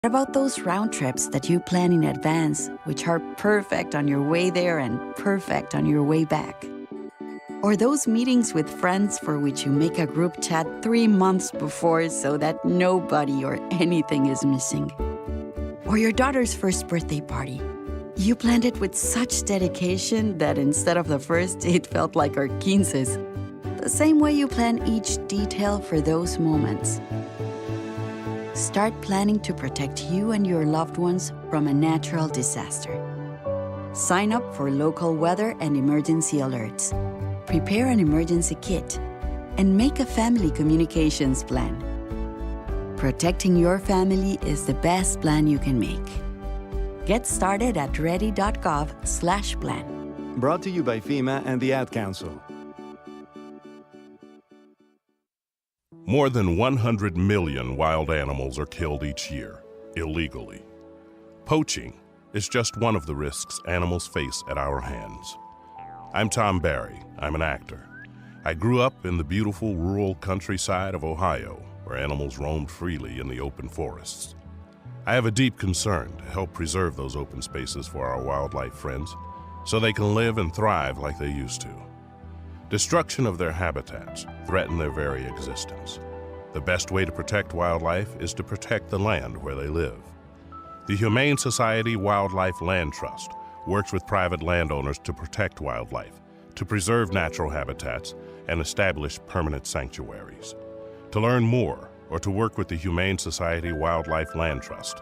What about those round trips that you plan in advance, which are perfect on your way there and perfect on your way back? Or those meetings with friends for which you make a group chat 3 months before so that nobody or anything is missing? Or your daughter's first birthday party. You planned it with such dedication that instead of the first, it felt like our 15's. The same way you plan each detail for those moments. Start planning to protect you and your loved ones from a natural disaster. Sign up for local weather and emergency alerts. Prepare an emergency kit. And make a family communications plan. Protecting your family is the best plan you can make. Get started at ready.gov/plan. Brought to you by FEMA and the Ad Council. More than 100 million wild animals are killed each year, illegally. Poaching is just one of the risks animals face at our hands. I'm Tom Barry. I'm an actor. I grew up in the beautiful rural countryside of Ohio, where animals roamed freely in the open forests. I have a deep concern to help preserve those open spaces for our wildlife friends so they can live and thrive like they used to. Destruction of their habitats threaten their very existence. The best way to protect wildlife is to protect the land where they live. The Humane Society Wildlife Land Trust works with private landowners to protect wildlife, to preserve natural habitats, and establish permanent sanctuaries. To learn more or to work with the Humane Society Wildlife Land Trust,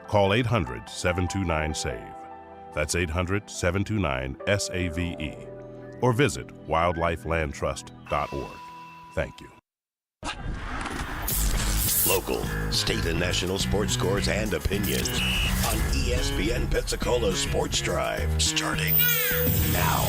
call 800-729-SAVE. That's 800-729-SAVE. Or visit wildlifelandtrust.org. Thank you. Local, state, and national sports scores and opinions on ESPN Pensacola Sports Drive, starting now.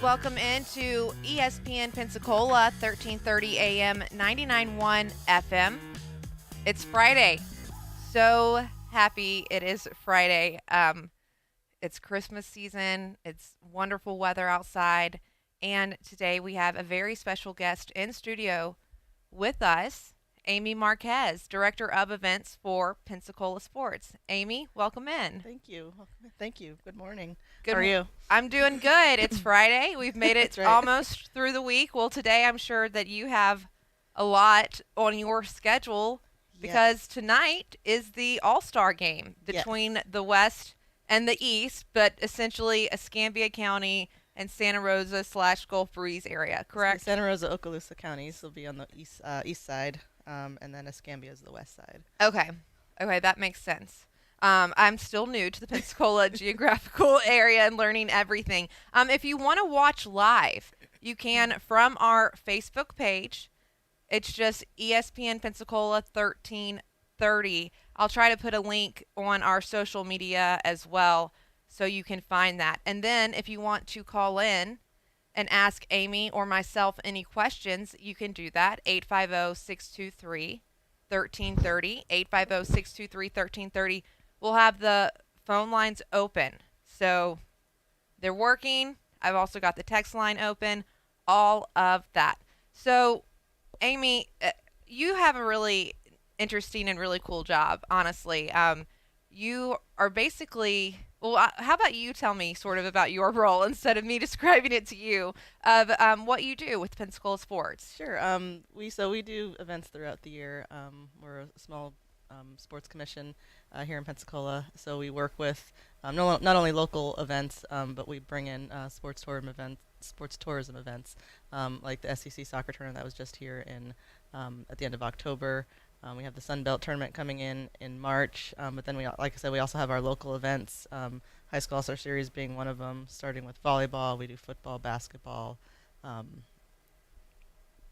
Welcome into ESPN Pensacola, 1330 AM, 99.1 FM. It's Friday. So happy it is Friday. It's Christmas season. It's wonderful weather outside. And today we have a very special guest in studio with us, Amy Marquez, Director of Events for Pensacola Sports. Amy, welcome in. Thank you. Thank you. Good morning. Good How are you? I'm doing good. It's Friday. We've made it That's right. almost through the week. Well, today I'm sure that you have a lot on your schedule because tonight is the All-Star game between the West and the East, but essentially Escambia County and Santa Rosa / Gulf Breeze area, correct? Santa Rosa, Okaloosa counties will be on the east side, and then Escambia is the west side. Okay, that makes sense. I'm still new to the Pensacola geographical area and learning everything. If you want to watch live, you can from our Facebook page. It's just ESPN Pensacola 1330. I'll try to put a link on our social media as well so you can find that. And then if you want to call in and ask Amy or myself any questions, you can do that. 850-623-1330. 850-623-1330. We'll have the phone lines open. So they're working. I've also got the text line open, all of that. So, Amy, you have a really interesting and really cool job, honestly. You are basically, well, how about you tell me sort of about your role instead of me describing it to you of what you do with Pensacola Sports. Sure. We do events throughout the year. We're a small sports commission here in Pensacola, so we work with not only local events, but we bring in sports tourism events, like the SEC soccer tournament that was just here in at the end of October. We have the Sun Belt tournament coming in March, but then we, like I said, we also have our local events, High School All-Star Series being one of them, starting with volleyball. We do football, basketball,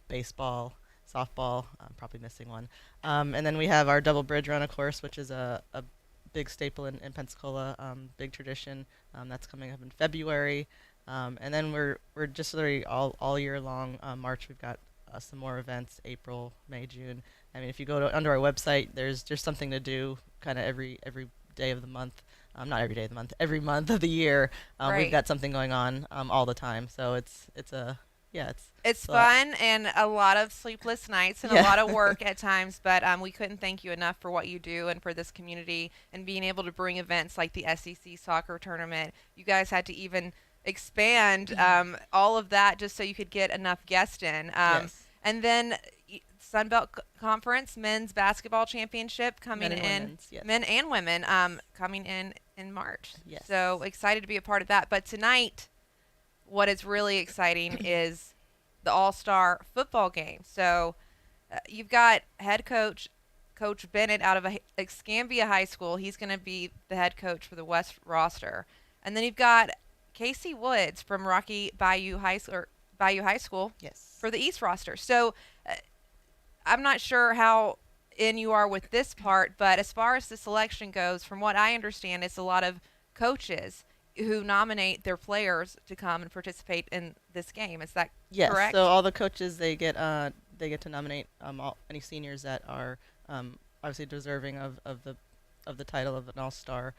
baseball, softball. I'm probably missing one. And then we have our Double Bridge Run, of course, which is a big staple in Pensacola, big tradition. That's coming up in February. And then we're just literally all year long. March, we've got some more events, April, May, June. I mean, if you go under our website, there's something to do kind of every day of the month. not every day of the month, every month of the year. Right. We've got something going on all the time. So it's It's a lot. fun and a lot of sleepless nights and a Yeah. lot of work at times, but we couldn't thank you enough for what you do and for this community and being able to bring events like the SEC soccer tournament. You guys had to even expand all of that just so you could get enough guests in. Yes. And then Sun Belt Conference men's basketball championship coming Men and in, women's, yes. men and women coming in March. Yes. So excited to be a part of that. But tonight, what is really exciting is the All-Star football game. So you've got head coach, Coach Bennett out of Escambia High School. He's going to be the head coach for the West roster. And then you've got Casey Woods from Rocky Bayou High School Yes. for the East roster. So I'm not sure how in you are with this part, but as far as the selection goes, from what I understand, it's a lot of coaches who nominate their players to come and participate in this game. Is that Yes. correct? So all the coaches they get to nominate any seniors that are obviously deserving of the title of an all-star.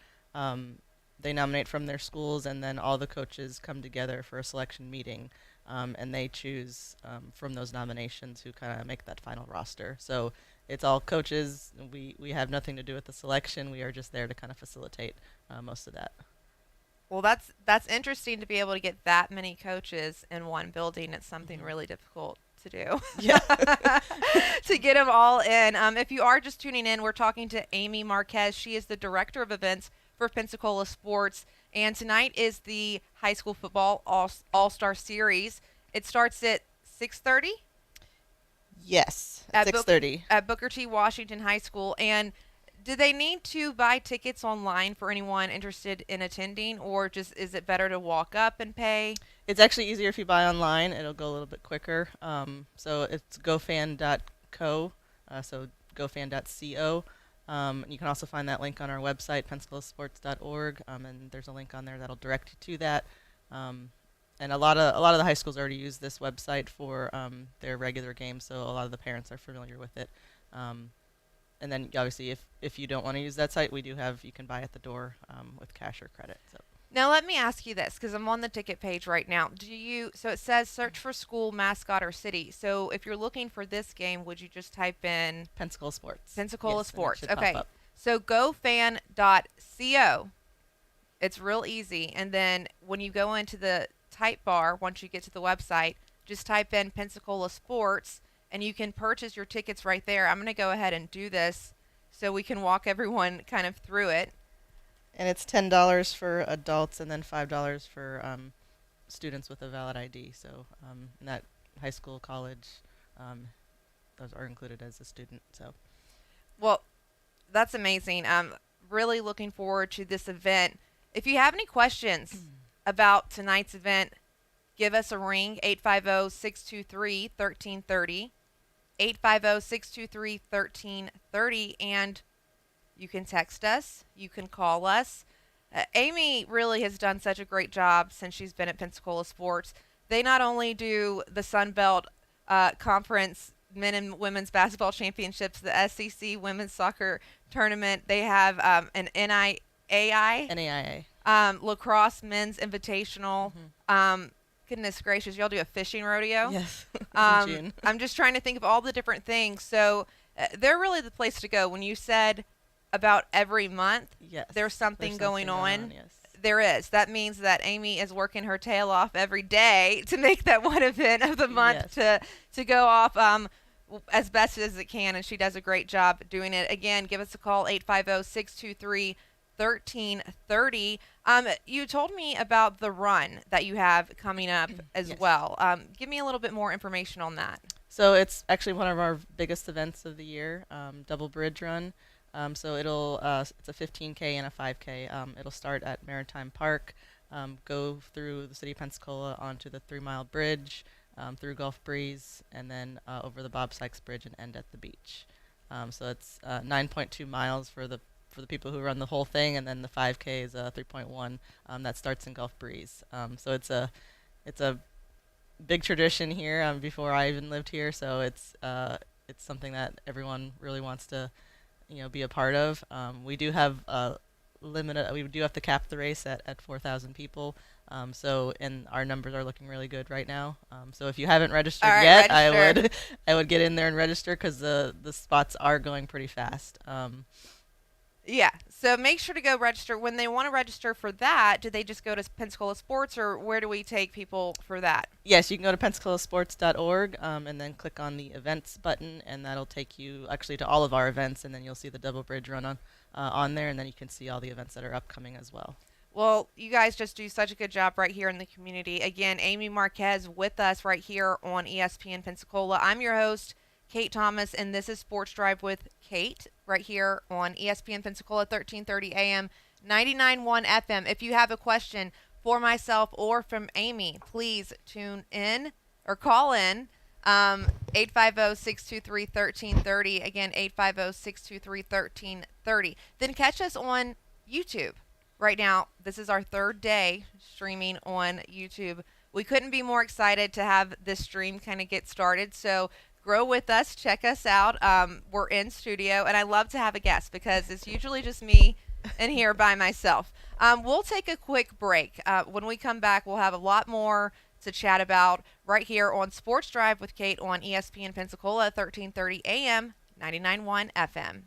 They nominate from their schools, and then all the coaches come together for a selection meeting, and they choose from those nominations who kind of make that final roster. So it's all coaches. We have nothing to do with the selection. We are just there to kind of facilitate most of that. Well, that's interesting to be able to get that many coaches in one building. It's something really difficult to do. Yeah. To get them all in. If you are just tuning in, we're talking to Amy Marquez. She is the director of events for Pensacola Sports, and tonight is the high school football All-Star Series. It starts at 6:30. Yes. At 6:30. At Booker T. Washington High School. And do they need to buy tickets online for anyone interested in attending, or just is it better to walk up and pay? It's actually easier if you buy online. It'll go a little bit quicker. So it's gofan.co, so gofan.co. You can also find that link on our website, pensacolasports.org, and there's a link on there that'll direct you to that. And a lot of the high schools already use this website for their regular games, so a lot of the parents are familiar with it. And then obviously, if you don't want to use that site, you can buy at the door with cash or credit. So. Now let me ask you this, because I'm on the ticket page right now. So it says search for school, mascot, or city. So if you're looking for this game, would you just type in Pensacola Sports? Pensacola Yes, Sports? and it should Okay. pop up. So gofan.co. It's real easy. And then when you go into the type bar, once you get to the website, just type in Pensacola Sports, and you can purchase your tickets right there. I'm going to go ahead and do this so we can walk everyone kind of through it. And it's $10 for adults and then $5 for students with a valid ID. So in that high school, college, those are included as a student. So, well, that's amazing. I'm really looking forward to this event. If you have any questions about tonight's event, give us a ring, 850-623-1330, 850-623-1330, and you can text us. You can call us. Amy really has done such a great job since she's been at Pensacola Sports. They not only do the Sun Belt Conference men and women's basketball championships, the SEC women's soccer tournament. They have an NAIA lacrosse men's invitational. Goodness gracious, y'all do a fishing rodeo? yes. In June. I'm just trying to think of all the different things. So they're really the place to go. When you said about every month, Yes. there's something going on. Yes. There is. That means that Amy is working her tail off every day to make that one event of the month to go off as best as it can, and she does a great job doing it. Again, give us a call, 850-623-1330. You told me about the run that you have coming up as Yes. well. Give me a little bit more information on that. So it's actually one of our biggest events of the year, Double Bridge Run. So it's a 15K and a 5K. It'll start at Maritime Park, go through the city of Pensacola onto the 3-mile bridge, through Gulf Breeze, and then over the Bob Sykes Bridge and end at the beach. So it's 9.2 miles for the people who run the whole thing, and then the 5K is 3.1 that starts in Gulf Breeze. So it's a big tradition here. Before I even lived here, so it's something that everyone really wants to be a part of. We do have limited. We do have to cap the race at 4,000 people. And our numbers are looking really good right now. So if you haven't registered yet, register. I would get in there and register because the spots are going pretty fast. Yeah, so make sure to go register. When they want to register for that, do they just go to Pensacola Sports, or where do we take people for that? Yes, you can go to pensacolasports.org and then click on the events button, and that'll take you actually to all of our events, and then you'll see the Double Bridge Run on there, and then you can see all the events that are upcoming as well. Well, you guys just do such a good job right here in the community. Again, Amy Marquez with us right here on ESPN Pensacola. I'm your host, Kate Thomas, and this is Sports Drive with Kate right here on ESPN Pensacola 1330 AM, 99.1 FM. If you have a question for myself or from Amy, please tune in or call in 850-623-1330. Again, 850-623-1330. Then catch us on YouTube. Right now, this is our third day streaming on YouTube. We couldn't be more excited to have this stream kind of get started, so grow with us. Check us out. We're in studio, and I love to have a guest because it's usually just me in here by myself. We'll take a quick break. When we come back, we'll have a lot more to chat about right here on Sports Drive with Kate on ESPN Pensacola, 1330 AM, 99.1 FM.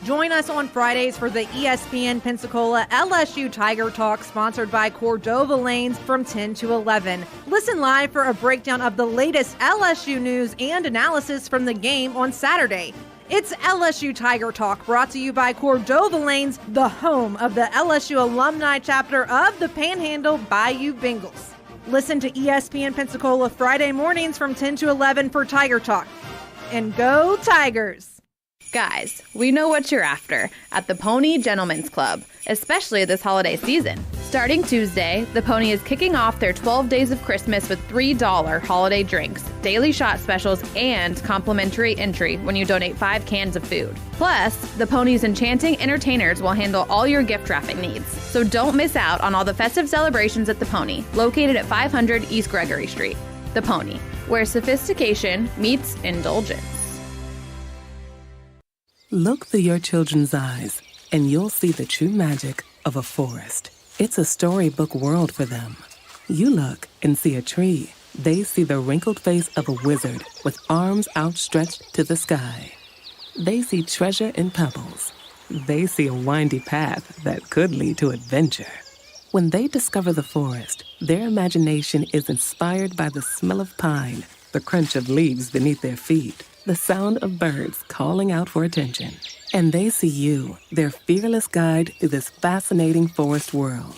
Join us on Fridays for the ESPN Pensacola LSU Tiger Talk, sponsored by Cordova Lanes from 10 to 11. Listen live for a breakdown of the latest LSU news and analysis from the game on Saturday. It's LSU Tiger Talk, brought to you by Cordova Lanes, the home of the LSU alumni chapter of the Panhandle Bayou Bengals. Listen to ESPN Pensacola Friday mornings from 10 to 11 for Tiger Talk. And go Tigers! Guys, we know what you're after at the Pony Gentlemen's Club, especially this holiday season. Starting Tuesday, the Pony is kicking off their 12 Days of Christmas with $3 holiday drinks, daily shot specials, and complimentary entry when you donate 5 cans of food. Plus, the Pony's enchanting entertainers will handle all your gift wrapping needs. So don't miss out on all the festive celebrations at the Pony, located at 500 East Gregory Street. The Pony, where sophistication meets indulgence. Look through your children's eyes, and you'll see the true magic of a forest. It's a storybook world for them. You look and see a tree. They see the wrinkled face of a wizard with arms outstretched to the sky. They see treasure in pebbles. They see a windy path that could lead to adventure. When they discover the forest, their imagination is inspired by the smell of pine, the crunch of leaves beneath their feet, the sound of birds calling out for attention. And they see you, their fearless guide through this fascinating forest world.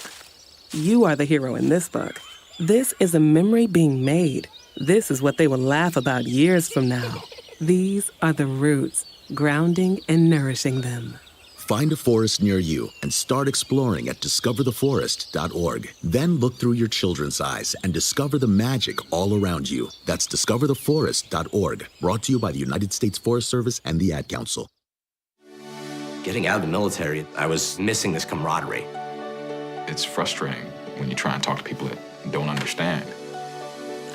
You are the hero in this book. This is a memory being made. This is what they will laugh about years from now. These are the roots, grounding and nourishing them. Find a forest near you and start exploring at discovertheforest.org. Then look through your children's eyes and discover the magic all around you. That's discovertheforest.org. Brought to you by the United States Forest Service and the Ad Council. Getting out of the military, I was missing this camaraderie. It's frustrating when you try and talk to people that don't understand.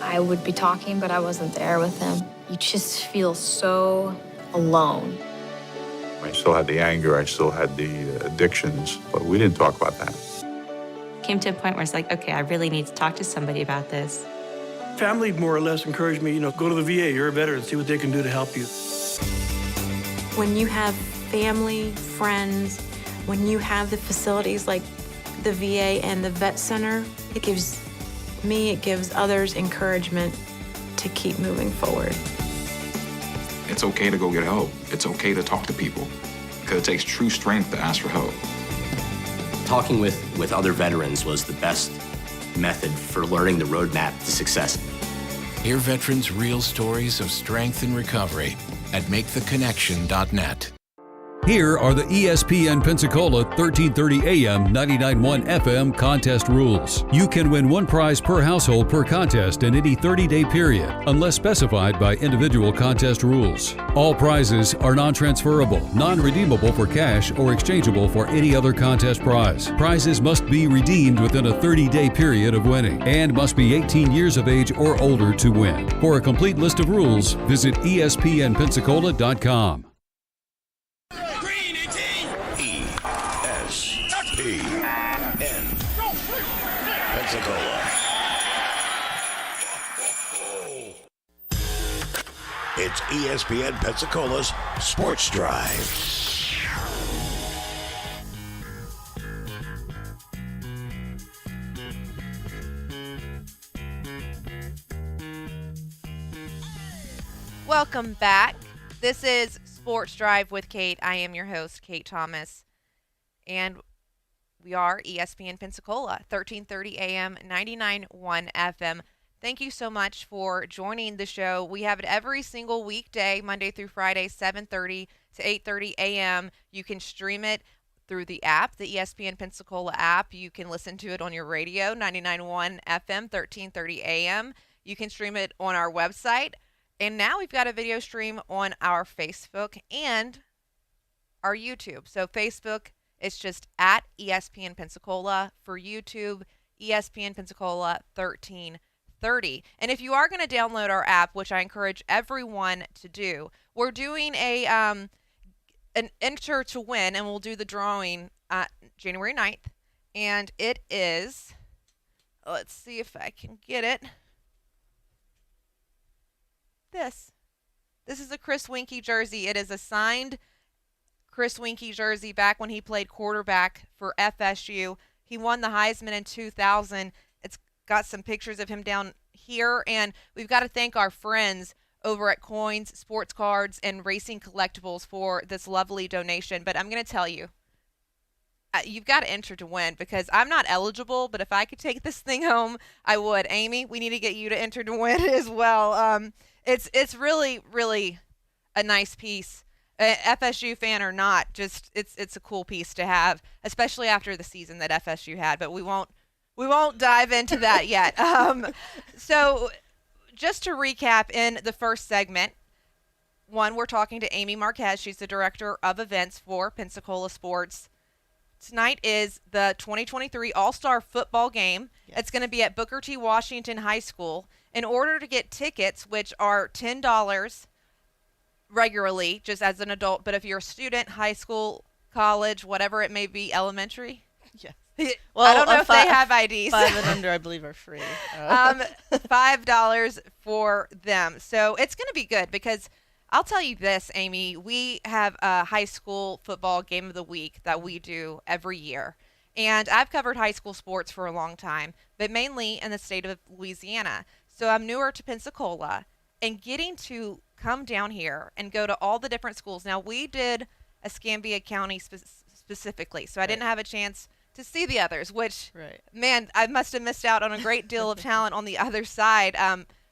I would be talking, but I wasn't there with them. You just feel so alone. I still had the anger, I still had the addictions, but we didn't talk about that. Came to a point where it's like, okay, I really need to talk to somebody about this. Family more or less encouraged me, go to the VA, you're a veteran, see what they can do to help you. When you have family, friends, when you have the facilities like the VA and the Vet Center, it gives others encouragement to keep moving forward. It's okay to go get help. It's okay to talk to people because it takes true strength to ask for help. Talking with other veterans was the best method for learning the roadmap to success. Hear veterans' real stories of strength and recovery at MakeTheConnection.net. Here are the ESPN Pensacola 1330 AM 99.1 FM contest rules. You can win one prize per household per contest in any 30-day period, unless specified by individual contest rules. All prizes are non-transferable, non-redeemable for cash, or exchangeable for any other contest prize. Prizes must be redeemed within a 30-day period of winning and must be 18 years of age or older to win. For a complete list of rules, visit ESPNpensacola.com. Pensacola. It's ESPN Pensacola's Sports Drive. Welcome back. This is Sports Drive with Kate. I am your host, Kate Thomas, and we are ESPN Pensacola, 1330 AM, 99.1 FM. Thank you so much for joining the show. We have it every single weekday, Monday through Friday, 7:30 to 8:30 a.m. You can stream it through the app, the ESPN Pensacola app. You can listen to it on your radio, 99.1 FM, 1330 a.m. You can stream it on our website. And now we've got a video stream on our Facebook and our YouTube. So Facebook, it's just at ESPN Pensacola. For YouTube, ESPN Pensacola 1330. And if you are going to download our app, which I encourage everyone to do, we're doing an enter to win, and we'll do the drawing January 9th. And it is, let's see if I can get it. This is a Chris Winkie jersey. It is a signed Chris Winkie jersey back when he played quarterback for FSU. He won the Heisman in 2000. It's got some pictures of him down here, and we've got to thank our friends over at Coins, Sports Cards, and Racing Collectibles for this lovely donation. But I'm going to tell you, you've got to enter to win because I'm not eligible, but if I could take this thing home, I would. Amy, we need to get you to enter to win as well. It's really, really a nice piece. FSU fan or not, just it's a cool piece to have, especially after the season that FSU had. But we won't dive into that yet. So just to recap, in the first segment, we're talking to Amy Marquez. She's the director of events for Pensacola Sports. Tonight is the 2023 All-Star Football Game. Yes. It's going to be at Booker T. Washington High School. In order to get tickets, which are $10 regularly, just as an adult, but if you're a student, high school, college, whatever it may be, elementary. Yes. Well, I don't know if they have IDs. 5 and under, I believe, are free. $5 for them. So it's going to be good because I'll tell you this, Amy, we have a high school football game of the week that we do every year. And I've covered high school sports for a long time, but mainly in the state of Louisiana. So I'm newer to Pensacola, and getting to come down here and go to all the different schools. Now, we did Escambia County specifically, so I didn't have a chance to see the others, which, man, I must have missed out on a great deal of talent on the other side.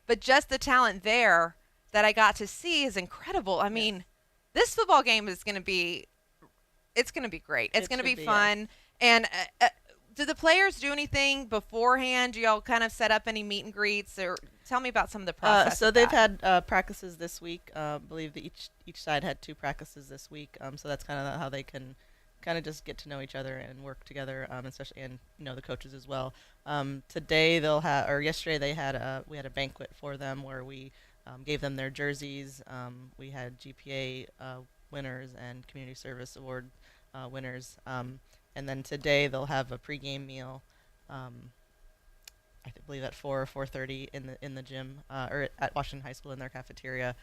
But just the talent there that I got to see is incredible. I mean, this football game is going to be, it's going to be great. It's going to be fun. And do the players do anything beforehand? Do y'all kind of set up any meet and greets, or tell me about some of the process? So they've had practices this week. I believe that each side had 2 practices this week. So that's kind of how they can kind of just get to know each other and work together, especially, and the coaches as well. Today yesterday we had a banquet for them where we gave them their jerseys. We had GPA winners and community service award winners. And then today they'll have a pregame meal. I believe at 4 or 4:30 in the gym or at Washington High School in their cafeteria.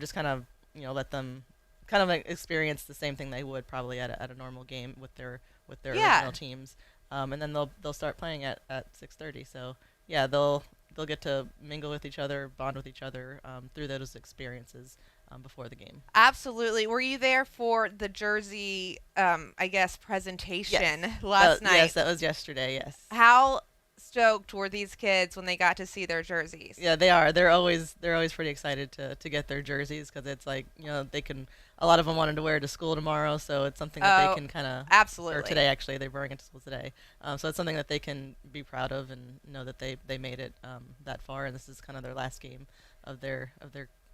Just kind of let them kind of experience the same thing they would probably at a normal game with their original teams. And then they'll start playing at 6:30. So yeah, they'll get to mingle with each other, bond with each other through those experiences before the game. Absolutely. Were you there for the jersey, presentation last night? Yes, that was yesterday, yes. How stoked were these kids when they got to see their jerseys? Yeah, they are. They're always pretty excited to get their jerseys because it's like, they can, a lot of them wanted to wear it to school tomorrow, so it's something that they can kind of, absolutely. Or today actually, they're wearing it to school today. So it's something that they can be proud of and know that they made it that far, and this is kind of their last game of their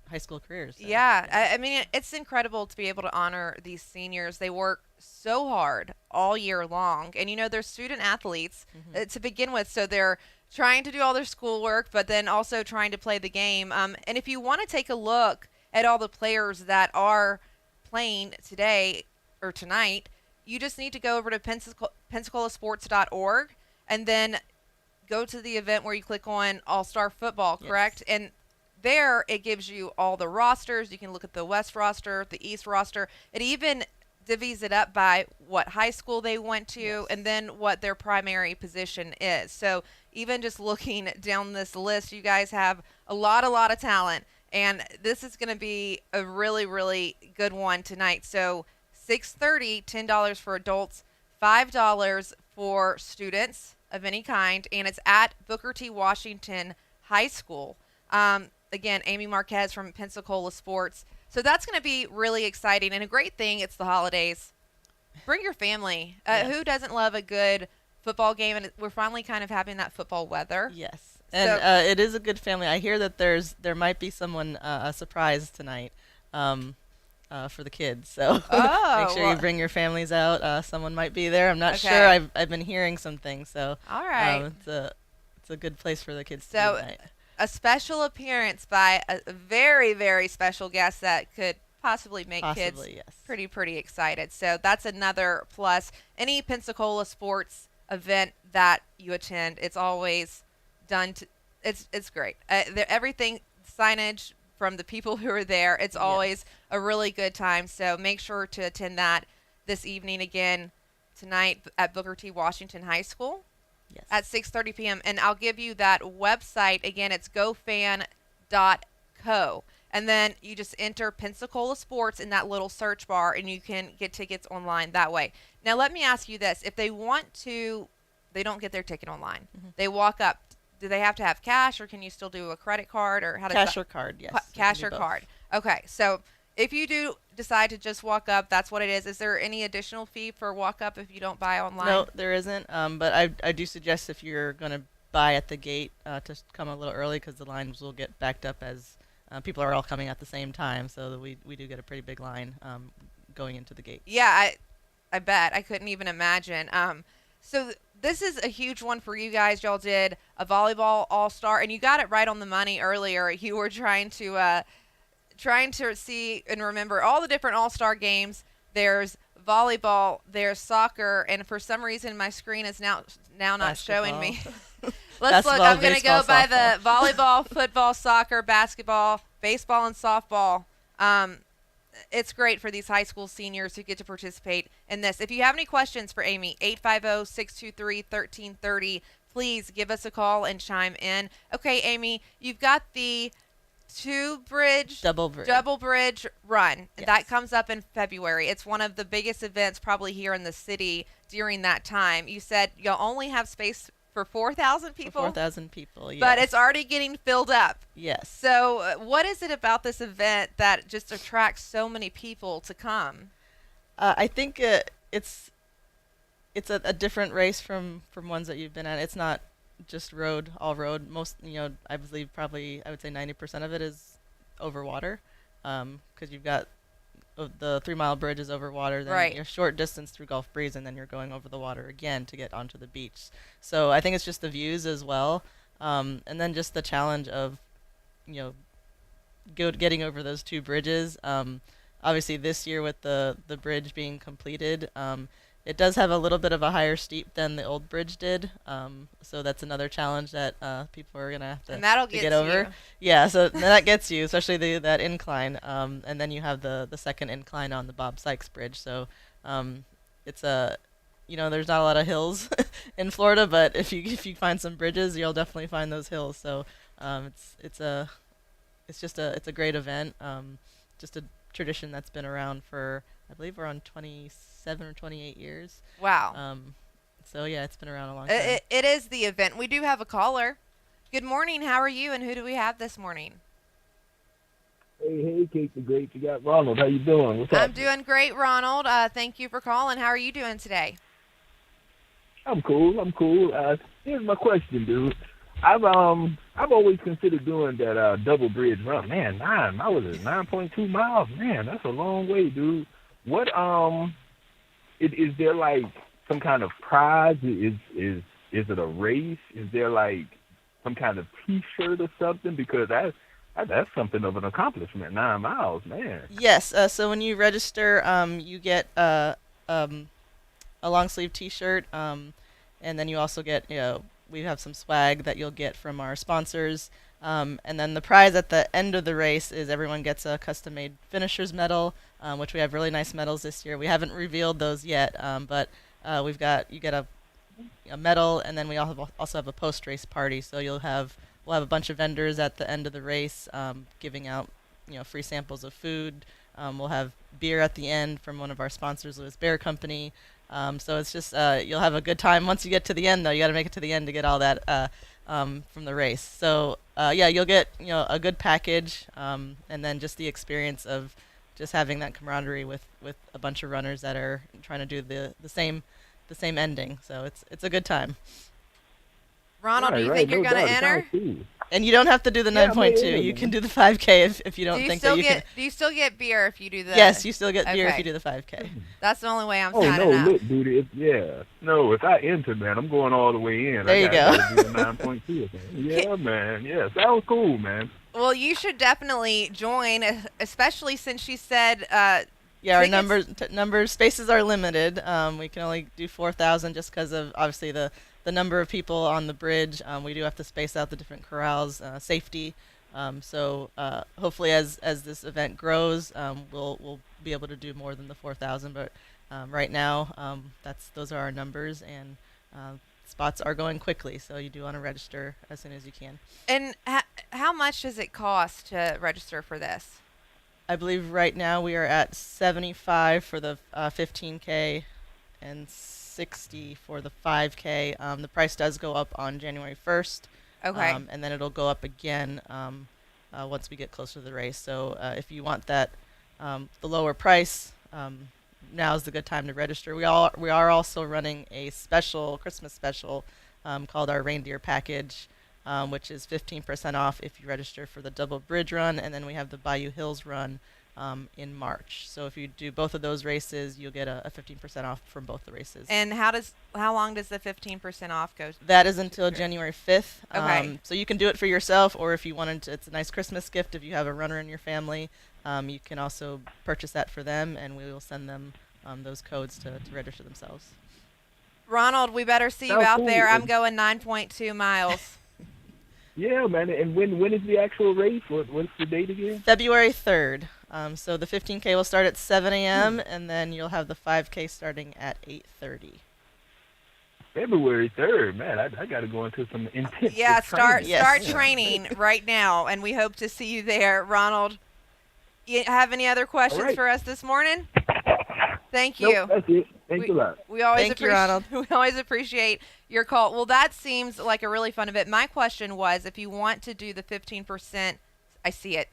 high school careers. So. Yeah, I mean, it's incredible to be able to honor these seniors. They work so hard all year long, and they're student athletes to begin with, so they're trying to do all their schoolwork, but then also trying to play the game. And if you want to take a look at all the players that are playing today or tonight, you just need to go over to Pensacolasports.org and then go to the event where you click on All-Star Football, correct? Yes. And there it gives you all the rosters. You can look at the West roster, the East roster. It even divvies it up by what high school they went to and then what their primary position is. So even just looking down this list, you guys have a lot of talent. And this is going to be a really, really good one tonight. So 6:30, $10 for adults, $5 for students of any kind, and it's at Booker T. Washington High School. Again, Amy Marquez from Pensacola Sports. So that's going to be really exciting and a great thing. It's the holidays. Bring your family. Who doesn't love a good football game? And we're finally kind of having that football weather. Yes. And it is a good family. I hear that there might be someone a surprise tonight for the kids. So make sure you bring your families out. Someone might be there. I'm not sure. I've been hearing some things. So all right, it's a good place for the kids to be tonight. A special appearance by a very, very special guest that could possibly make kids pretty excited. So that's another plus. Any Pensacola sports event that you attend, it's always done. It's great. Everything, signage from the people who are there, it's always a really good time. So make sure to attend that this evening again tonight at Booker T. Washington High School. Yes. At 6:30 p.m. And I'll give you that website again. It's gofan.co, and then you just enter Pensacola Sports in that little search bar, and you can get tickets online that way. Now let me ask you this: if they want to, they don't get their ticket online. Mm-hmm. They walk up. Do they have to have cash, or can you still do a credit card, or how does cash or card? Yes, cash or card. Okay, so if you do decide to just walk up, that's what it is. Is there any additional fee for walk up if you don't buy online? No, there isn't. But I do suggest if you're going to buy at the gate to come a little early, because the lines will get backed up as people are all coming at the same time. So that we do get a pretty big line going into the gate. Yeah, I bet. I couldn't even imagine. So this is a huge one for you guys. Y'all did a volleyball all-star, and you got it right on the money earlier. You were trying to see and remember all the different all-star games. There's volleyball, there's soccer, and for some reason my screen is now not showing me. Let's look. I'm going to go by the volleyball, football, soccer, basketball, baseball, and softball. It's great for these high school seniors who get to participate in this. If you have any questions for Amy, 850-623-1330. Please give us a call and chime in. Okay, Amy, you've got the double bridge run. Yes. That comes up in February. It's one of the biggest events probably here in the city during that time. You said you'll only have space for 4,000 people? 4,000 people, yes. But it's already getting filled up. Yes. So what is it about this event that just attracts so many people to come? I think it's a different race from ones that you've been at. It's not just all road. Most, I believe probably I would say 90% of it is over water, because you've got the 3 Mile Bridge is over water, then you're short distance through Gulf Breeze, and then you're going over the water again to get onto the beach. So I think it's just the views as well, and then just the challenge of, getting over those 2 bridges. Obviously this year with the bridge being completed, it does have a little bit of a higher steep than the old bridge did, so that's another challenge that people are going to have to get over. Yeah, so that gets you, especially that incline, and then you have the second incline on the Bob Sykes Bridge. So it's there's not a lot of hills in Florida, but if you find some bridges, you'll definitely find those hills. So it's a great event, just a tradition that's been around for, I believe we're on 27 or 28 years. Wow. So yeah, it's been around a long time. It is the event. We do have a caller. Good morning. How are you? And who do we have this morning? Hey, Kate the Great. You got Ronald. How you doing? What's up? I'm doing great, Ronald. Thank you for calling. How are you doing today? I'm cool. Here's my question, dude. I've always considered doing that double bridge run. Man, I was at 9.2 miles. Man, that's a long way, dude. What is there like some kind of prize? Is it a race? Is there like some kind of T-shirt or something? Because that's something of an accomplishment. 9 miles, man. Yes. So when you register, you get a long sleeve T-shirt, and then you also get we have some swag that you'll get from our sponsors. And then the prize at the end of the race is everyone gets a custom-made finisher's medal, which we have really nice medals this year. We haven't revealed those yet, but you get a medal, and then we also have a post-race party. So we'll have a bunch of vendors at the end of the race giving out free samples of food. We'll have beer at the end from one of our sponsors, Lewis Bear Company. So it's just you'll have a good time. Once you get to the end, though, you got to make it to the end to get all that from the race. So you'll get a good package, and then just the experience of just having that camaraderie with a bunch of runners that are trying to do the same ending. So it's a good time. Ronald, do you think you're going to enter? And you don't have to do the 9.2. You can do the 5K if you don't think that you can. Do you still get beer if you do the? Yes, you still get beer if you do the 5K. That's the only way I'm signing up. up. Look, dude, if I enter, man, I'm going all the way in. There you go. I do the 9.2. Yeah, man. Yeah, sounds cool, man. Well, you should definitely join, especially since she said. Our numbers spaces are limited. We can only do 4,000 just because of obviously the number of people on the bridge. We do have to space out the different corrals, safety. So hopefully, as this event grows, we'll be able to do more than the 4,000. But right now, those are our numbers, and spots are going quickly. So you do want to register as soon as you can. And how much does it cost to register for this? I believe right now we are at $75 for the 15K and $60 for the 5K. The price does go up on January 1st. Okay. And then it'll go up again once we get closer to the race. So if you want that the lower price, now is the good time to register. We are also running a Christmas special called our Reindeer Package, which is 15% off if you register for the Double Bridge Run, and then we have the Bayou Hills Run in March. So if you do both of those races, you'll get a 15% off from both the races. And how long does the 15% off go? That is until January 5th. Okay. So you can do it for yourself, or if you wanted to, it's a nice Christmas gift if you have a runner in your family. You can also purchase that for them, and we will send them those codes to register themselves. Ronald, we better see you out there. I'm going 9.2 miles. Yeah, man. And when is the actual race? What's the date again? February 3rd. So the 15K will start at 7 a.m. and then you'll have the 5K starting at 8:30. February 3rd, man. I got to go into some intense start training right now, and we hope to see you there. Ronald, you have any other questions for us this morning? Thank you. Nope, that's it. Thanks a lot. We always Thank you, Ronald. We always appreciate your call. Well, that seems like a really fun event. My question was, if you want to do the 15%, I see it.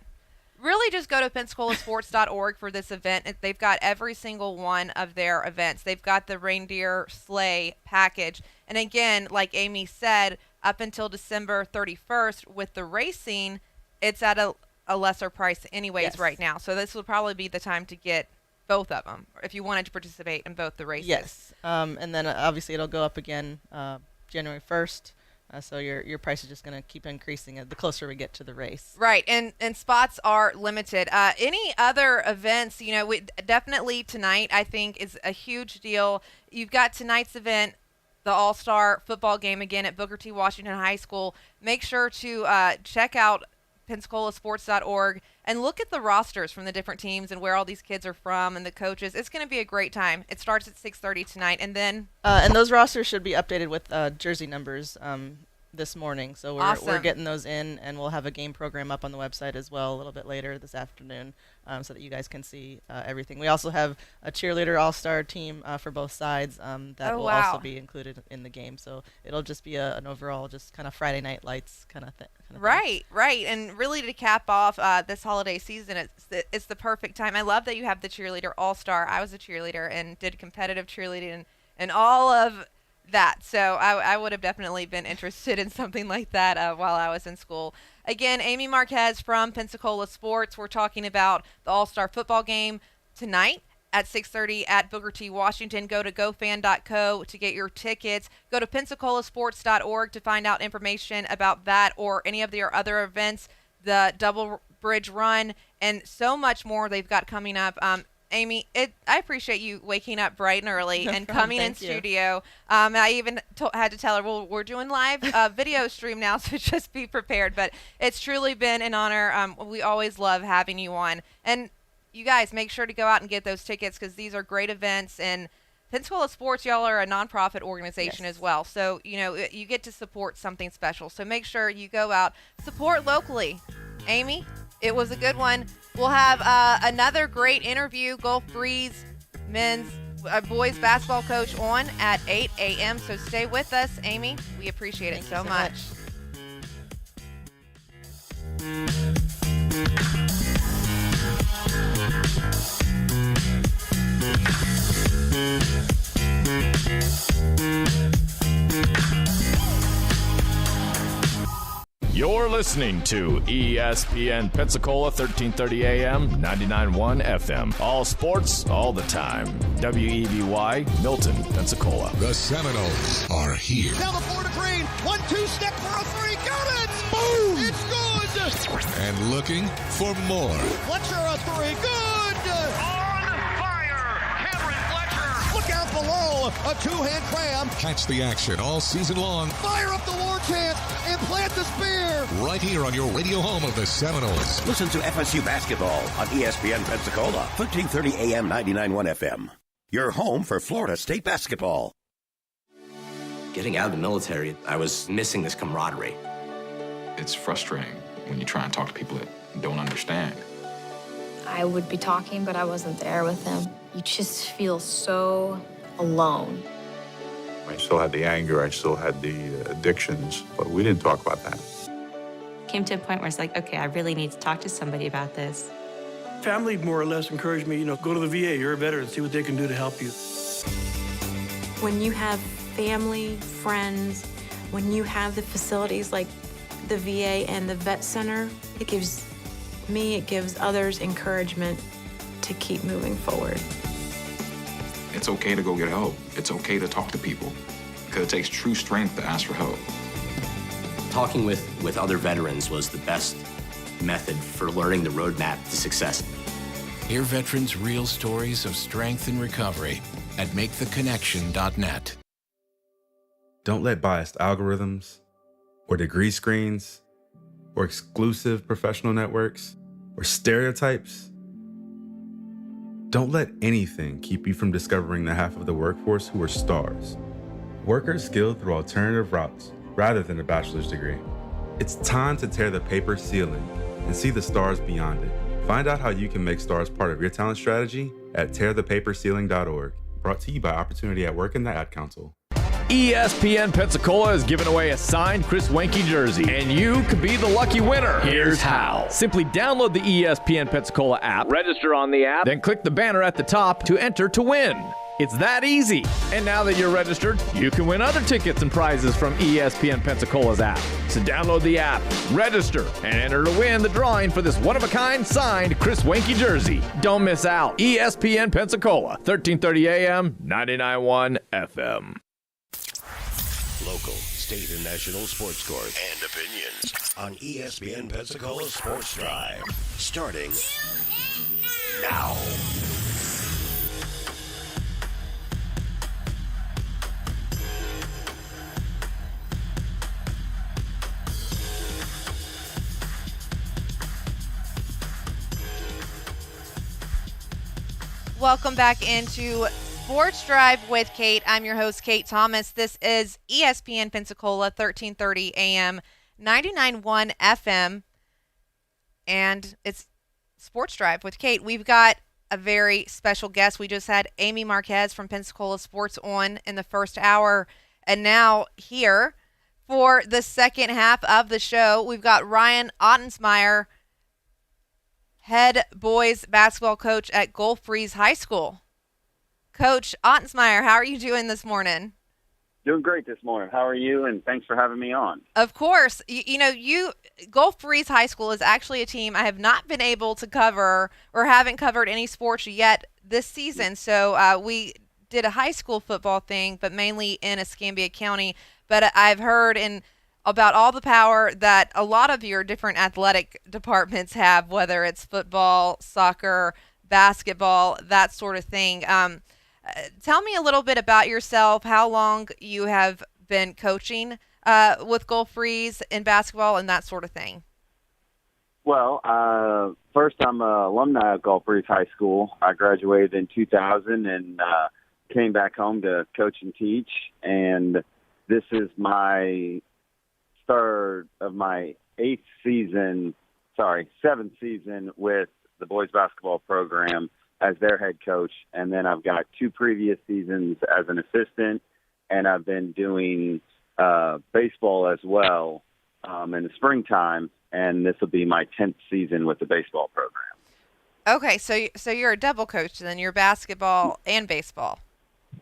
Really just go to pensacolasports.org for this event. They've got every single one of their events. They've got the reindeer sleigh package. And again, like Amy said, up until December 31st with the racing, it's at a lesser price anyways right now. So this will probably be the time to get both of them if you wanted to participate in both the races. Yes. And then obviously it'll go up again January 1st. So your price is just going to keep increasing the closer we get to the race. Right, and spots are limited. Any other events, definitely tonight I think is a huge deal. You've got tonight's event, the All-Star football game again at Booker T. Washington High School. Make sure to check out pensacolasports.org and look at the rosters from the different teams and where all these kids are from and the coaches. It's going to be a great time. It starts at 6:30 tonight, and then and those rosters should be updated with jersey numbers this morning. So we're getting those in, and we'll have a game program up on the website as well a little bit later this afternoon, so that you guys can see everything. We also have a cheerleader all-star team for both sides that will also be included in the game. So it'll just be an overall just kind of Friday night lights kind of thing. Right. And really to cap off this holiday season, it's the perfect time. I love that you have the cheerleader all-star. I was a cheerleader and did competitive cheerleading and all of that. So I would have definitely been interested in something like that while I was in school. Again, Amy Marquez from Pensacola Sports. We're talking about the All-Star football game tonight at 6:30 at Booker T. Washington. Go to gofan.co to get your tickets. Go to pensacolasports.org to find out information about that or any of their other events, the Double Bridge Run, and so much more they've got coming up. Amy, I appreciate you waking up bright and early No and problem. coming in Thank you. studio. I even had to tell her, well, we're doing live video stream now, so just be prepared. But it's truly been an honor. We always love having you on. And you guys, make sure to go out and get those tickets because these are great events. And Pensacola Sports, y'all are a nonprofit organization as well. So, you get to support something special. So make sure you go out, support locally. Amy, it was a good one. We'll have another great interview, Gulf Breeze boys basketball coach on at 8 a.m. So stay with us, Amy. We appreciate it so much. You're listening to ESPN Pensacola, 1330 AM, 99.1 FM. All sports, all the time. WEBY, Milton, Pensacola. The Seminoles are here. Now the floor to Green. 1-2 step for a three. Got it! Boom! It's good! And looking for more. Fletcher a three. Good! On fire! Cameron Fletcher! Look out below. A two-hand clam. Catch the action all season long. Fire up the war chant and plant the spear. Right here on your radio home of the Seminoles. Listen to FSU basketball on ESPN Pensacola, 1330 AM, 99.1 FM. Your home for Florida State basketball. Getting out of the military, I was missing this camaraderie. It's frustrating when you try and talk to people that don't understand. I would be talking, but I wasn't there with them. You just feel so alone. I still had the anger, I still had the addictions, but we didn't talk about that. Came to a point where it's like, okay, I really need to talk to somebody about this. Family more or less encouraged me, go to the VA, you're a veteran, see what they can do to help you. When you have family, friends, when you have the facilities like the VA and the vet center, it gives others encouragement to keep moving forward. It's okay to go get help. It's okay to talk to people because it takes true strength to ask for help. Talking with other veterans was the best method for learning the roadmap to success. Hear veterans' real stories of strength and recovery at maketheconnection.net. Don't let biased algorithms or degree screens or exclusive professional networks or stereotypes. Don't let anything keep you from discovering the half of the workforce who are stars. Workers skilled through alternative routes rather than a bachelor's degree. It's time to tear the paper ceiling and see the stars beyond it. Find out how you can make stars part of your talent strategy at tearthepaperceiling.org. Brought to you by Opportunity at Work and the Ad Council. ESPN Pensacola is giving away a signed Chris Wenke jersey, and you could be the lucky winner. Here's how. Simply download the ESPN Pensacola app, register on the app, then click the banner at the top to enter to win. It's that easy. And now that you're registered, you can win other tickets and prizes from ESPN Pensacola's app. So download the app, register, and enter to win the drawing for this one-of-a-kind signed Chris Wenke jersey. Don't miss out. ESPN Pensacola, 1330 AM, 99.1 FM. Local, state, and national sports scores and opinions on ESPN Pensacola Sports Drive. Starting now. Welcome back into Sports Drive with Kate. I'm your host, Kate Thomas. This is ESPN Pensacola, 1330 AM, 99.1 FM, and it's Sports Drive with Kate. We've got a very special guest. We just had Amy Marquez from Pensacola Sports on in the first hour, and now here for the second half of the show, we've got Ryan Ottensmeyer, head boys basketball coach at Gulf Breeze High School. Coach Ottensmeyer, how are you doing this morning? Doing great this morning. How are you? And thanks for having me on. Of course. Gulf Breeze High School is actually a team I have not been able to cover or haven't covered any sports yet this season. So we did a high school football thing, but mainly in Escambia County. But I've heard about all the power that a lot of your different athletic departments have, whether it's football, soccer, basketball, that sort of thing. Tell me a little bit about yourself, how long you have been coaching with Gulf Breeze in basketball and that sort of thing. Well, first, I'm an alumni of Gulf Breeze High School. I graduated in 2000 and came back home to coach and teach. And this is my third of my seventh season with the boys basketball program as their head coach. And then I've got 2 previous seasons as an assistant, and I've been doing baseball as well in the springtime. And this will be my 10th season with the baseball program. Okay, so you're a double coach then. You're basketball and baseball.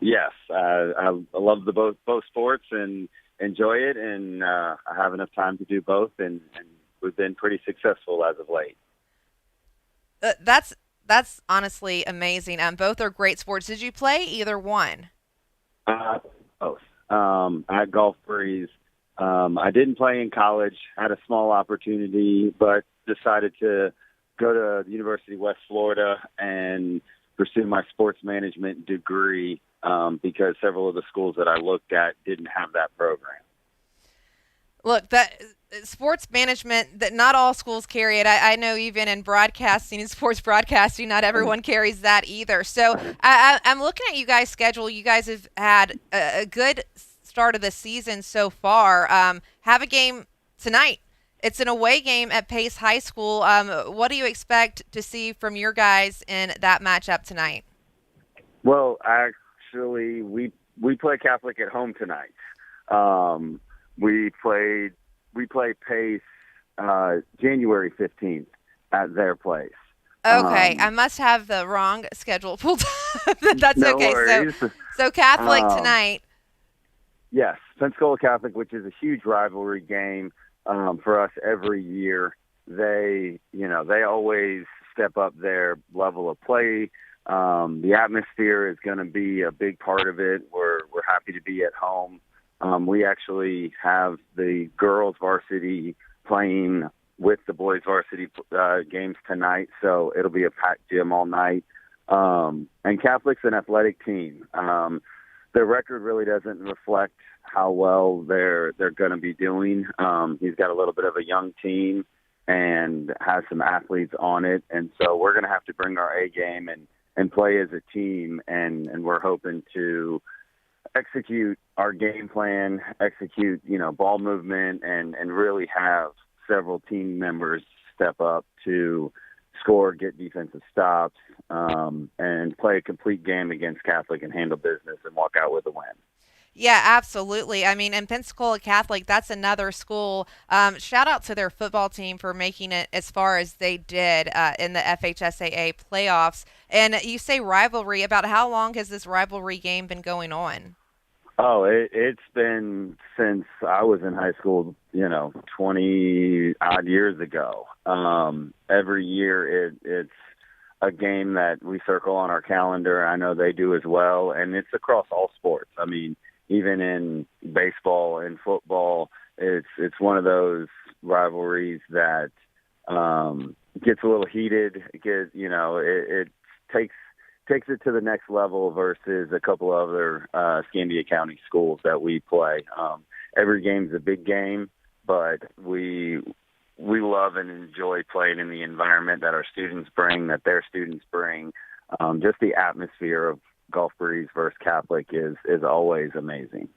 Yes, I love both sports and enjoy it, and I have enough time to do both, and we've been pretty successful as of late. That's honestly amazing. Both are great sports. Did you play either one? Both. At Gulf Breeze, I didn't play in college. Had a small opportunity, but decided to go to the University of West Florida and pursue my sports management degree because several of the schools that I looked at didn't have that program. Look, that sports management, that not all schools carry it. I know even in broadcasting and sports broadcasting, not everyone carries that either. So I'm looking at you guys' schedule. You guys have had a good start of the season so far. Have a game tonight. It's an away game at Pace High School. What do you expect to see from your guys in that matchup tonight? Well, actually, we play Catholic at home tonight. We play Pace January 15th at their place. Okay, I must have the wrong schedule pulled up. That's no okay. Worries. So Catholic tonight. Yes, Pensacola Catholic, which is a huge rivalry game for us every year. They always step up their level of play. The atmosphere is going to be a big part of it. We're happy to be at home. We actually have the girls varsity playing with the boys varsity games tonight, so it'll be a packed gym all night. And Catholic's an athletic team. Their record really doesn't reflect how well they're going to be doing. He's got a little bit of a young team and has some athletes on it, and so we're going to have to bring our A game and play as a team, and we're hoping to execute our game plan, execute, ball movement, and really have several team members step up to score, get defensive stops, and play a complete game against Catholic and handle business and walk out with a win. Yeah, absolutely. I mean, in Pensacola Catholic, that's another school. Shout out to their football team for making it as far as they did in the FHSAA playoffs. And you say rivalry. About how long has this rivalry game been going on? Oh, it's been since I was in high school, 20-odd years ago. Every year it's a game that we circle on our calendar. I know they do as well, and it's across all sports. I mean, even in baseball and football, it's one of those rivalries that gets a little heated. It takes it to the next level versus a couple other Escambia County schools that we play. Every game's a big game, but we love and enjoy playing in the environment that our students bring, that their students bring. Just the atmosphere of Gulf Breeze versus Catholic is always amazing.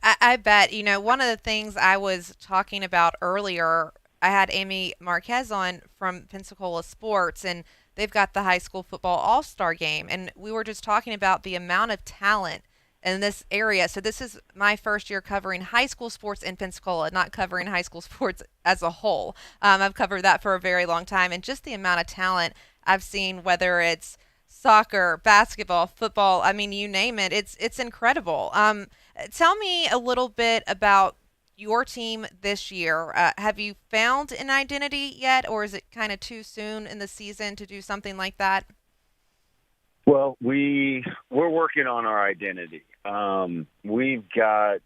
I bet. One of the things I was talking about earlier, I had Amy Marquez on from Pensacola Sports, and they've got the high school football all-star game. And we were just talking about the amount of talent in this area. So this is my first year covering high school sports in Pensacola, not covering high school sports as a whole. I've covered that for a very long time. And just the amount of talent I've seen, whether it's soccer, basketball, football, I mean, you name it, it's incredible. Tell me a little bit about your team this year. Have you found an identity yet, or is it kind of too soon in the season to do something like that? Well, we're working on our identity. We've got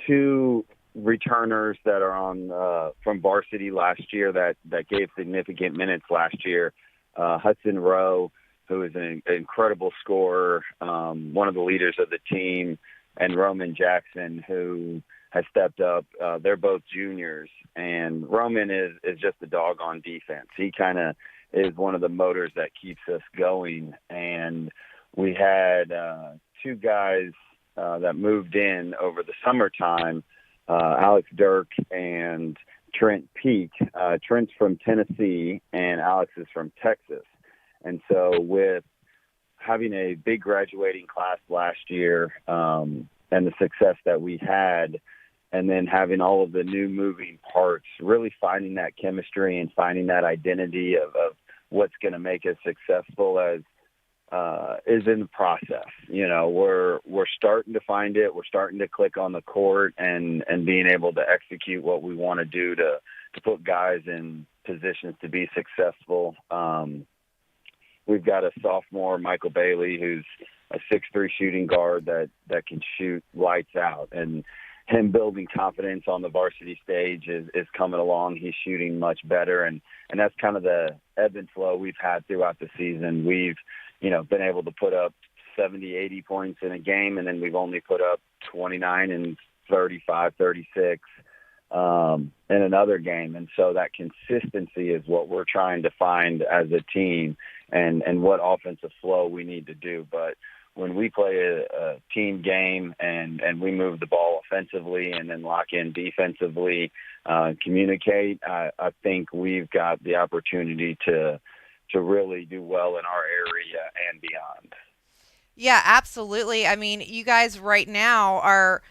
2 returners that are on from varsity last year that gave significant minutes last year. Hudson Rowe, who is an incredible scorer, one of the leaders of the team, and Roman Jackson, who has stepped up. They're both juniors, and Roman is just a dog on defense. He kind of is one of the motors that keeps us going. And we had two guys that moved in over the summertime, Alex Dirk and Trent Peak. Trent's from Tennessee, and Alex is from Texas. And so with having a big graduating class last year and the success that we had, and then having all of the new moving parts, really finding that chemistry and finding that identity of what's going to make us successful is in the process. You know, we're starting to find it. We're starting to click on the court and being able to execute what we want to do to put guys in positions to be successful. We've got a sophomore, Michael Bailey, who's a 6'3" shooting guard that can shoot lights out, and him building confidence on the varsity stage is coming along. He's shooting much better, and that's kind of the ebb and flow we've had throughout the season. We've, been able to put up 70, 80 points in a game, and then we've only put up 29 and 35, 36 in another game. And so that consistency is what we're trying to find as a team and what offensive flow we need to do. But when we play a team game and we move the ball offensively and then lock in defensively, communicate, I think we've got the opportunity to really do well in our area and beyond. Yeah, absolutely. I mean, you guys right now are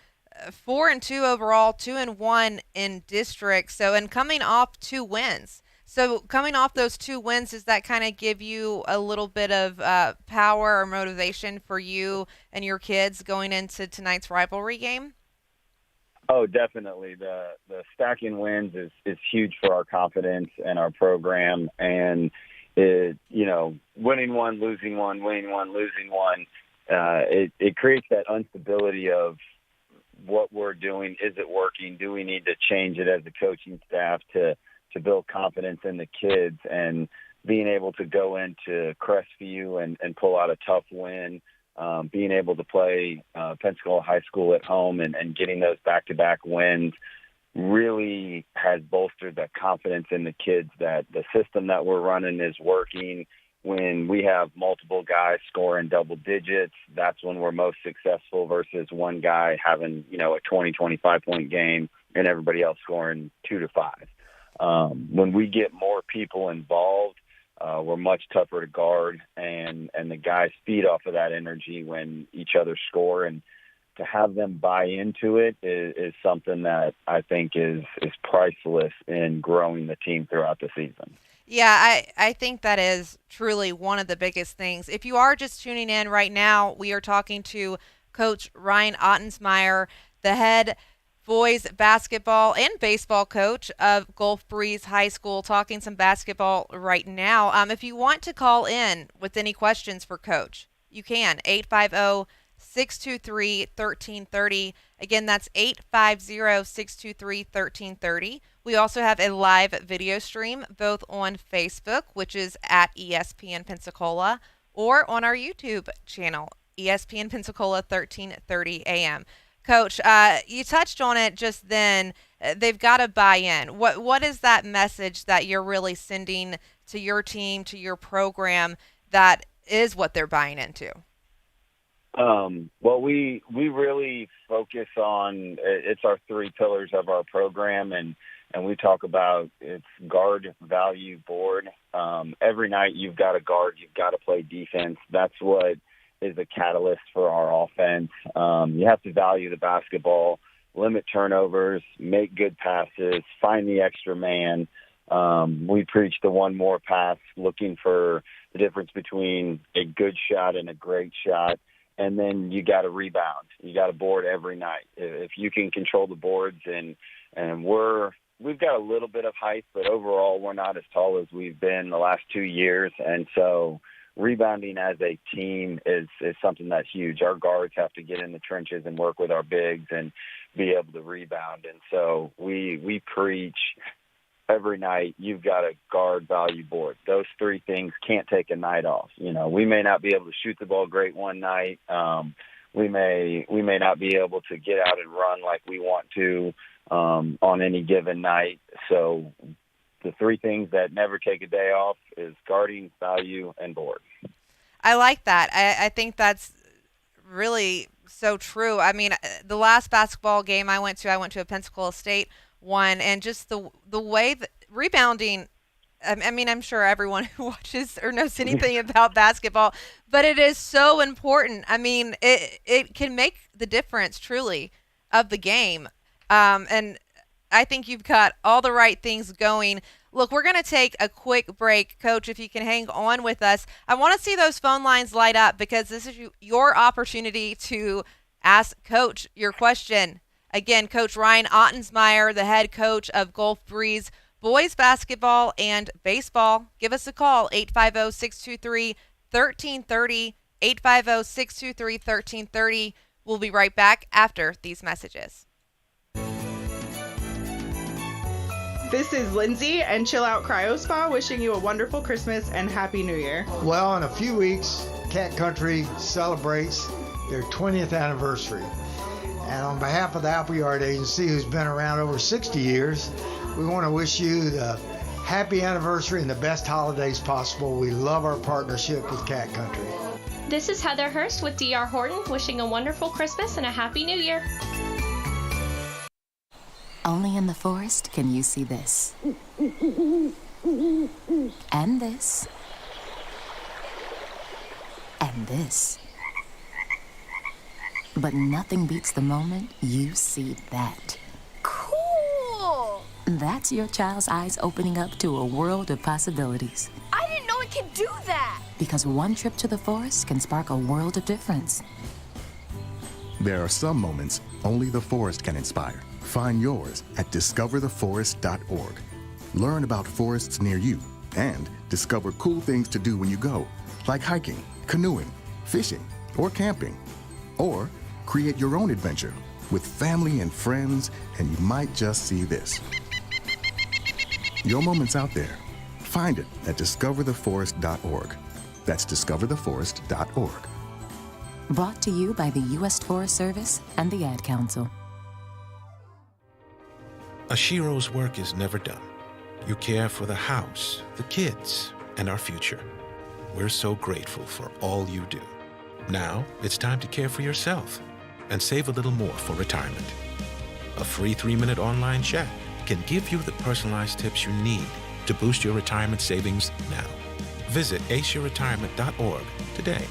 4-2 overall, 2-1 in district. So, and coming off 2 wins. So coming off those 2 wins, does that kind of give you a little bit of power or motivation for you and your kids going into tonight's rivalry game? Oh, definitely. The stacking wins is huge for our confidence and our program. And, winning one, losing one, winning one, losing one, it creates that instability of what we're doing. Is it working? Do we need to change it as a coaching staff to build confidence in the kids, and being able to go into Crestview and pull out a tough win, being able to play Pensacola High School at home and getting those back-to-back wins really has bolstered that confidence in the kids that the system that we're running is working. When we have multiple guys scoring double digits, that's when we're most successful versus one guy having, a 20, 25-point game and everybody else scoring 2 to 5. When we get more people involved, we're much tougher to guard, and the guys feed off of that energy when each other score. And to have them buy into it is something that I think is priceless in growing the team throughout the season. Yeah, I think that is truly one of the biggest things. If you are just tuning in right now, we are talking to Coach Ryan Ottensmeyer, the head boys basketball and baseball coach of Gulf Breeze High School, talking some basketball right now. If you want to call in with any questions for Coach, you can. 850-623-1330. Again, that's 850-623-1330. We also have a live video stream both on Facebook, which is at ESPN Pensacola, or on our YouTube channel, ESPN Pensacola 1330 AM. Coach, you touched on it just then. They've got to buy in. What is that message that you're really sending to your team, to your program, that is what they're buying into? Well, we really focus on, it's our 3 pillars of our program, and we talk about it's guard, value, board. Every night you've got to guard, you've got to play defense. That's what is a catalyst for our offense. You have to value the basketball, limit turnovers, make good passes, find the extra man. We preach the one more pass, looking for the difference between a good shot and a great shot. And then you got to rebound. You got to board every night. If you can control the boards, and we've got a little bit of height, but overall we're not as tall as we've been the last 2 years. And so rebounding as a team is something that's huge. Our guards have to get in the trenches and work with our bigs and be able to rebound. And so we preach every night you've got to guard, value, board. Those three things can't take a night off. We may not be able to shoot the ball great one night. We may not be able to get out and run like we want to on any given night. So the three things that never take a day off is guarding, value, and board. I like that. I think that's really so true. I mean, the last basketball game I went to a Pensacola State one, and just the way that rebounding, I mean, I'm sure everyone who watches or knows anything about basketball, but it is so important. I mean, it can make the difference truly of the game. And I think you've got all the right things going. Look, we're going to take a quick break. Coach, if you can hang on with us. I want to see those phone lines light up because this is your opportunity to ask Coach your question. Again, Coach Ryan Ottensmeyer, the head coach of Gulf Breeze boys basketball and baseball. Give us a call, 850-623-1330, 850-623-1330. We'll be right back after these messages. This is Lindsay and Chill Out Cryo Spa wishing you a wonderful Christmas and Happy New Year. Well, in a few weeks, Cat Country celebrates their 20th anniversary. And on behalf of the Appleyard Agency, who's been around over 60 years, we want to wish you the happy anniversary and the best holidays possible. We love our partnership with Cat Country. This is Heather Hurst with D.R. Horton, wishing a wonderful Christmas and a Happy New Year. Only in the forest can you see this. And this. And this. But nothing beats the moment you see that. Cool! That's your child's eyes opening up to a world of possibilities. I didn't know it could do that! Because one trip to the forest can spark a world of difference. There are some moments only the forest can inspire. Find yours at discovertheforest.org. Learn about forests near you and discover cool things to do when you go, like hiking, canoeing, fishing, or camping. Or create your own adventure with family and friends, and you might just see this. Your moment's out there. Find it at discovertheforest.org. That's discovertheforest.org. Brought to you by the U.S. Forest Service and the Ad Council. Ashiro's work is never done. You care for the house, the kids, and our future. We're so grateful for all you do. Now it's time to care for yourself and save a little more for retirement. A free 3-minute online chat can give you the personalized tips you need to boost your retirement savings now. Visit aceyourretirement.org today.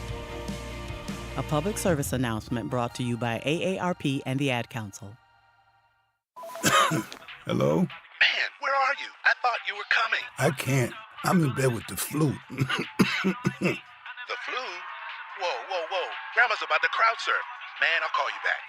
A public service announcement brought to you by AARP and the Ad Council. Hello? Man, where are you? I thought you were coming. I can't. I'm in bed with the flu. The flu? Whoa. Grandma's about to crowd surf. Man, I'll call you back.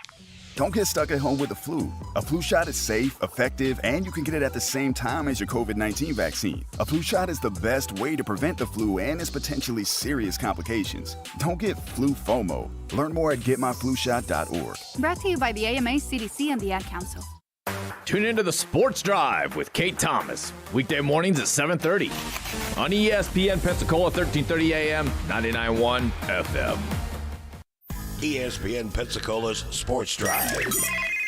Don't get stuck at home with the flu. A flu shot is safe, effective, and you can get it at the same time as your COVID-19 vaccine. A flu shot is the best way to prevent the flu and its potentially serious complications. Don't get flu FOMO. Learn more at getmyflushot.org. Brought to you by the AMA, CDC, and the Ad Council. Tune into the Sports Drive with Kate Thomas, weekday mornings at 7:30 on ESPN Pensacola 1330 AM, 99.1 FM. ESPN Pensacola's Sports Drive.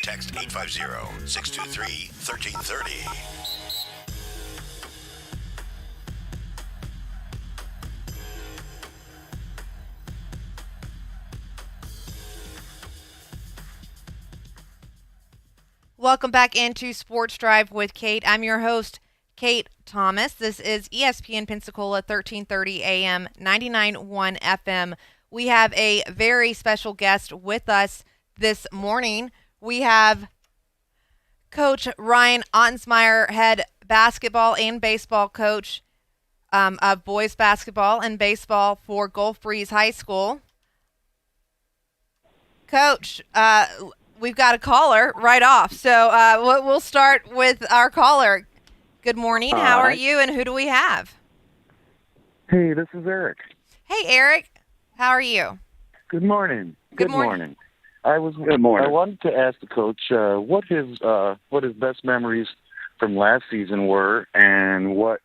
Text 850-623-1330. Welcome back into Sports Drive with Kate. I'm your host, Kate Thomas. This is ESPN Pensacola 1330 AM, 99.1 FM. We have a very special guest with us this morning. We have Coach Ryan Ottensmeyer, head basketball and baseball coach of boys basketball and baseball for Gulf Breeze High School. Coach, we've got a caller right off, so we'll start with our caller. Good morning. How are you, and who do we have? Hey, this is Eric. Hey, Eric. How are you? Good morning. Good morning. Good morning. I wanted to ask the coach what his best memories from last season were, and what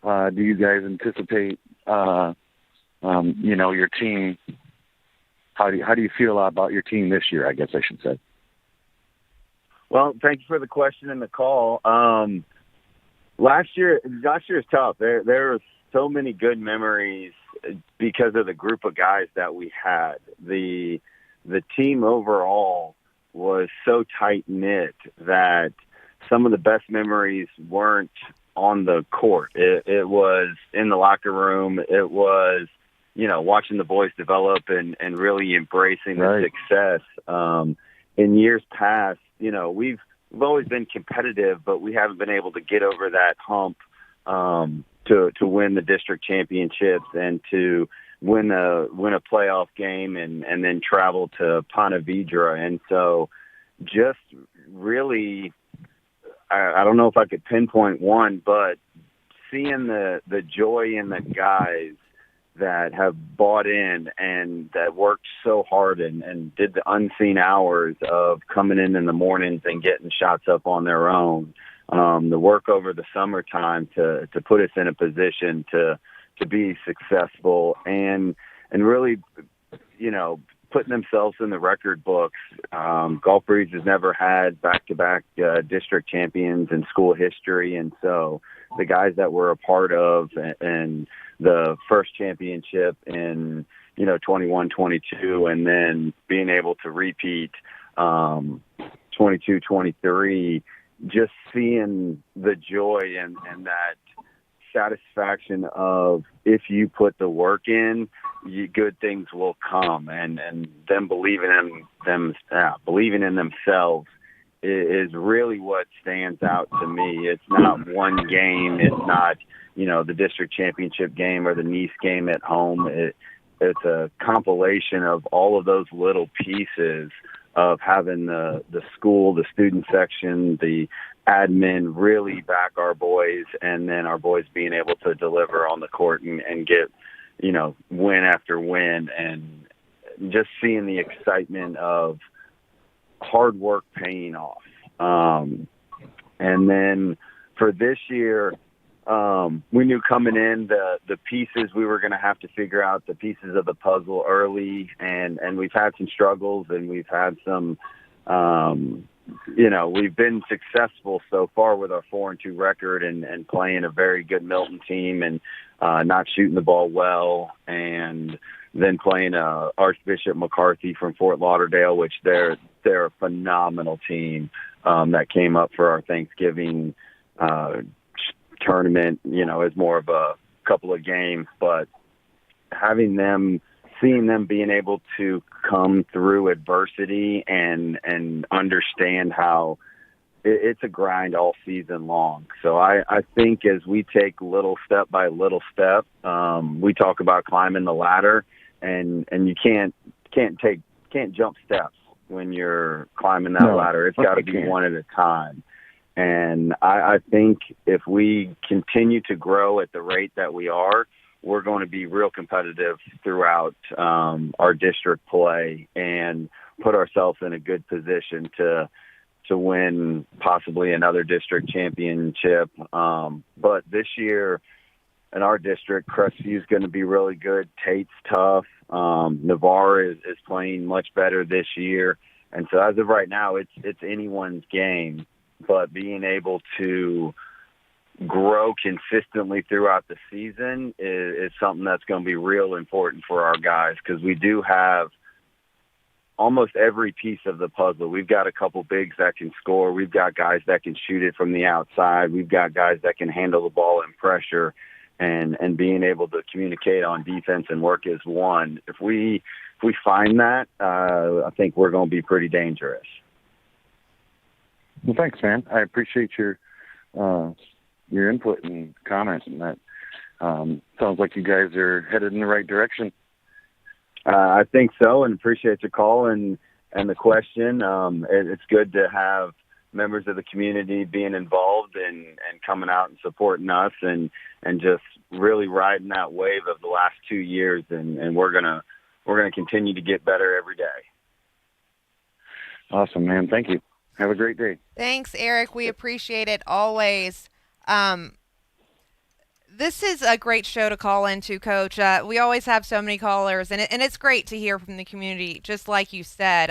do you guys anticipate? Your team. How do you feel about your team this year? I guess I should say. Well, thank you for the question and the call. Last year is tough. There were so many good memories because of the group of guys that we had. The team overall was so tight knit that some of the best memories weren't on the court. It was in the locker room. It was, watching the boys develop and really embracing the success. In years past, we've always been competitive, but we haven't been able to get over that hump to win the district championships and to win a playoff game and then travel to Ponte Vedra. And so just really, I don't know if I could pinpoint one, but seeing the joy in the guys that have bought in and that worked so hard and did the unseen hours of coming in the mornings and getting shots up on their own. The work over the summertime to put us in a position to be successful and really, putting themselves in the record books. Gulf Breeze has never had back-to-back district champions in school history. And so the guys that we're a part of and the first championship in, 21-22, and then being able to repeat 22-23, just seeing the joy and that satisfaction of if you put the work in, good things will come, and them believing in themselves is really what stands out to me. It's not one game. It's not, the district championship game or the Nice game at home. It's a compilation of all of those little pieces of having the school, the student section, the admin really back our boys, and then our boys being able to deliver on the court and get, win after win, and just seeing the excitement of hard work paying off. And then for this year, we knew coming in the pieces we were going to have to figure out the pieces of the puzzle early, and we've had some struggles, and we've had some, we've been successful so far with our 4-2 record and playing a very good Milton team and not shooting the ball well, and then playing Archbishop McCarthy from Fort Lauderdale, which they're a phenomenal team that came up for our Thanksgiving tournament, as more of a couple of games, but seeing them being able to come through adversity and understand how it's a grind all season long. So I think as we take little step by little step, we talk about climbing the ladder, and you can't jump steps when you're climbing that ladder. It's got to be one at a time. And I think if we continue to grow at the rate that we are, we're going to be real competitive throughout our district play and put ourselves in a good position to win possibly another district championship. But this year in our district, Crestview is going to be really good. Tate's tough. Navarre is playing much better this year. And so as of right now, it's anyone's game. But being able to grow consistently throughout the season is something that's going to be real important for our guys, because we do have almost every piece of the puzzle. We've got a couple bigs that can score. We've got guys that can shoot it from the outside. We've got guys that can handle the ball in pressure, and being able to communicate on defense and work as one. If we find that, I think we're going to be pretty dangerous. Well, thanks, man. I appreciate your input and comments, and that sounds like you guys are headed in the right direction. I think so, and appreciate your call and the question. It's good to have members of the community being involved and coming out and supporting us and just really riding that wave of the last 2 years, and we're gonna continue to get better every day. Awesome, man. Thank you. Have a great day. Thanks, Eric. We appreciate it always. This is a great show to call into, Coach. We always have so many callers, and it's great to hear from the community, just like you said.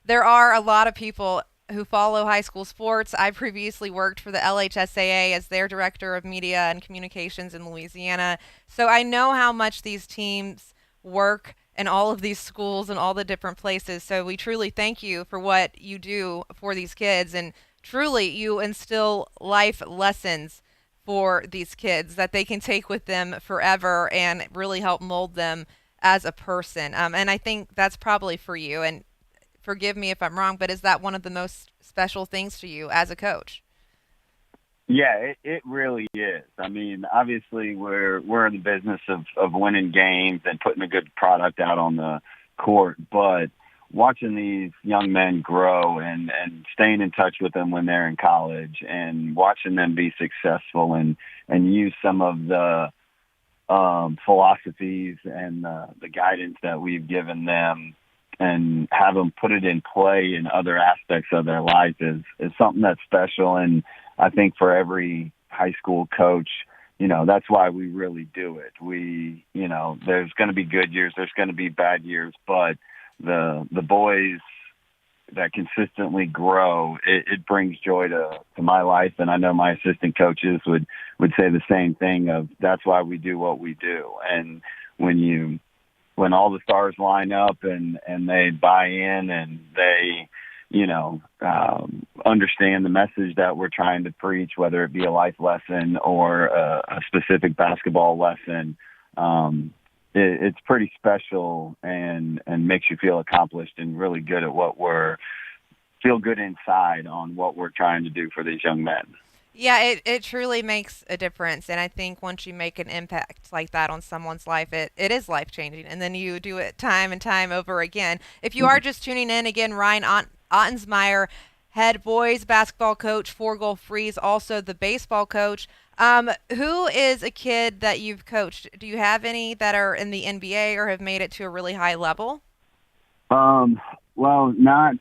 There are a lot of people who follow high school sports. I previously worked for the LHSAA as their director of media and communications in Louisiana, so I know how much these teams work in all of these schools and all the different places. So we truly thank you for what you do for these kids, and truly you instill life lessons for these kids that they can take with them forever and really help mold them as a person. And I think that's probably for you. And forgive me if I'm wrong, but is that one of the most special things to you as a coach? Yeah, it really is. I mean, obviously we're in the business of winning games and putting a good product out on the court, but watching these young men grow and staying in touch with them when they're in college and watching them be successful and use some of the philosophies and the guidance that we've given them and have them put it in play in other aspects of their life is something that's special. And I think for every high school coach, that's why we really do it. There's going to be good years, there's going to be bad years, but the boys that consistently grow, it brings joy to my life. And I know my assistant coaches would say the same thing of that's why we do what we do. And when all the stars line up and they buy in and they, understand the message that we're trying to preach, whether it be a life lesson or a specific basketball lesson, it's pretty special and makes you feel accomplished and really good at feel good inside on what we're trying to do for these young men. Yeah, it truly makes a difference. And I think once you make an impact like that on someone's life, it is life-changing. And then you do it time and time over again. If you are just tuning in, again, Ryan Ottensmeyer, head boys basketball coach for Gulf Breeze, also the baseball coach. Who is a kid that you've coached? Do you have any that are in the NBA or have made it to a really high level? Well, not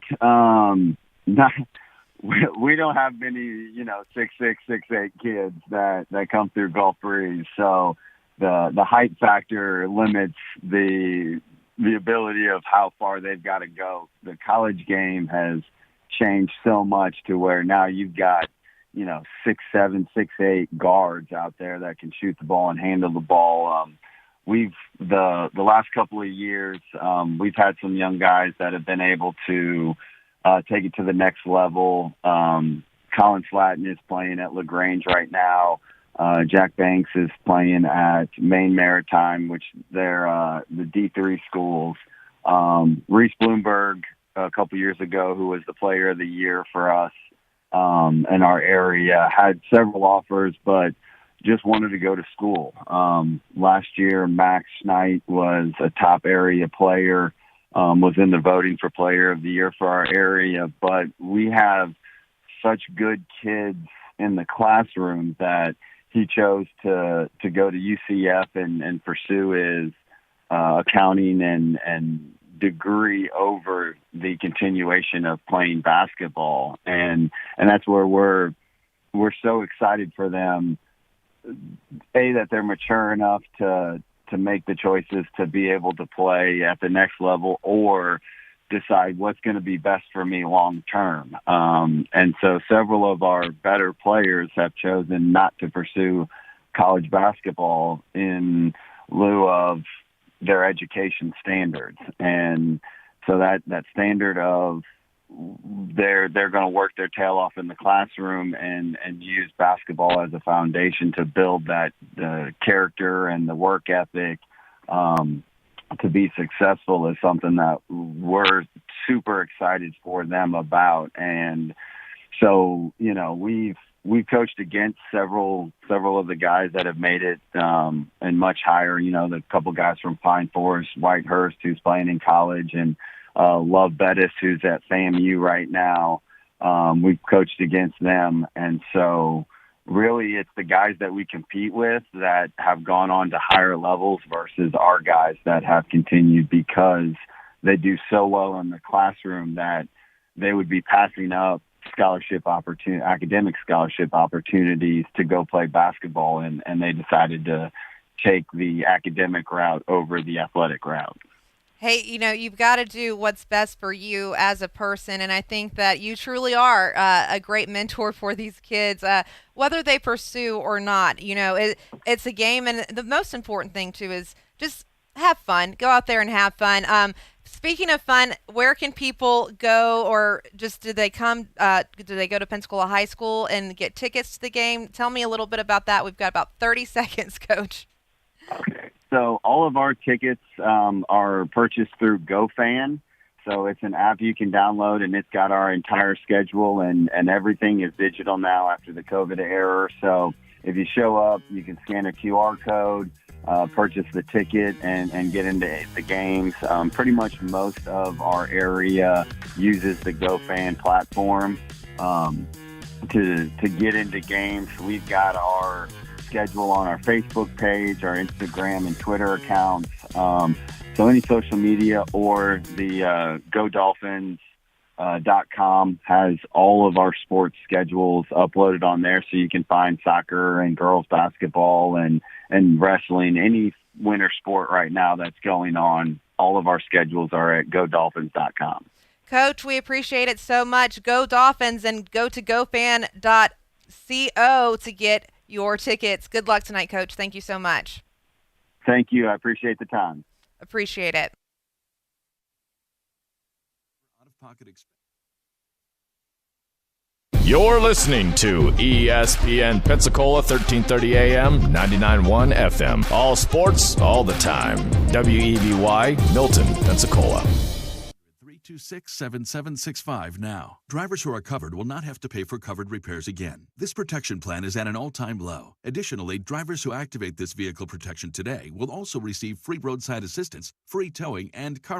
we don't have many, 6'6", 6'8" kids that come through Gulf Breeze. So the height factor limits the ability of how far they've got to go. The college game has changed so much to where now you've got 6'7", 6'8" guards out there that can shoot the ball and handle the ball. We've the last couple of years, we've had some young guys that have been able to take it to the next level. Colin Slatton is playing at LaGrange right now. Jack Banks is playing at Maine Maritime, which they're the D3 schools. Reese Bloomberg a couple years ago, who was the player of the year for us in our area, had several offers, but just wanted to go to school. Last year, Max Schneid was a top area player, was in the voting for player of the year for our area, but we have such good kids in the classroom that he chose to go to UCF and pursue his accounting and degree over the continuation of playing basketball. And that's where we're so excited for them, that they're mature enough to make the choices to be able to play at the next level or decide what's going to be best for me long term. And so several of our better players have chosen not to pursue college basketball in lieu of their education standards. And so that standard of they're going to work their tail off in the classroom and use basketball as a foundation to build that the character and the work ethic to be successful is something that we're super excited for them about. And so, we've coached against several of the guys that have made it and much higher, the couple guys from Pine Forest, Whitehurst, who's playing in college, and Love Bettis, who's at FAMU right now. We've coached against them. And so really it's the guys that we compete with that have gone on to higher levels versus our guys that have continued because they do so well in the classroom that they would be passing up academic scholarship opportunities to go play basketball, and they decided to take the academic route over the athletic route. Hey, you've got to do what's best for you as a person, and I think that you truly are a great mentor for these kids, whether they pursue or not. It's a game, and the most important thing, too, is just have fun. Go out there and have fun. Speaking of fun, where can people go, or just do they go to Pensacola High School and get tickets to the game? Tell me a little bit about that. We've got about 30 seconds, Coach. Okay. So all of our tickets are purchased through GoFan. So it's an app you can download, and it's got our entire schedule, and everything is digital now after the COVID era. So if you show up, you can scan a QR code, purchase the ticket, and get into the games. Pretty much most of our area uses the GoFan platform to get into games. We've got our schedule on our Facebook page, our Instagram and Twitter accounts. So any social media, or the GoDolphins.com has all of our sports schedules uploaded on there, so you can find soccer and girls basketball and wrestling, any winter sport right now that's going on. All of our schedules are at GoDolphins.com. Coach, we appreciate it so much. Go Dolphins, and go to GoFan.co to get your tickets. Good luck tonight, Coach. Thank you so much. Thank you. I appreciate the time. Appreciate it. You're listening to ESPN Pensacola, 1330 AM, 99.1 FM. All sports, all the time. WEBY, Milton, Pensacola. 326-7765 now. Drivers who are covered will not have to pay for covered repairs again. This protection plan is at an all-time low. Additionally, drivers who activate this vehicle protection today will also receive free roadside assistance, free towing, and car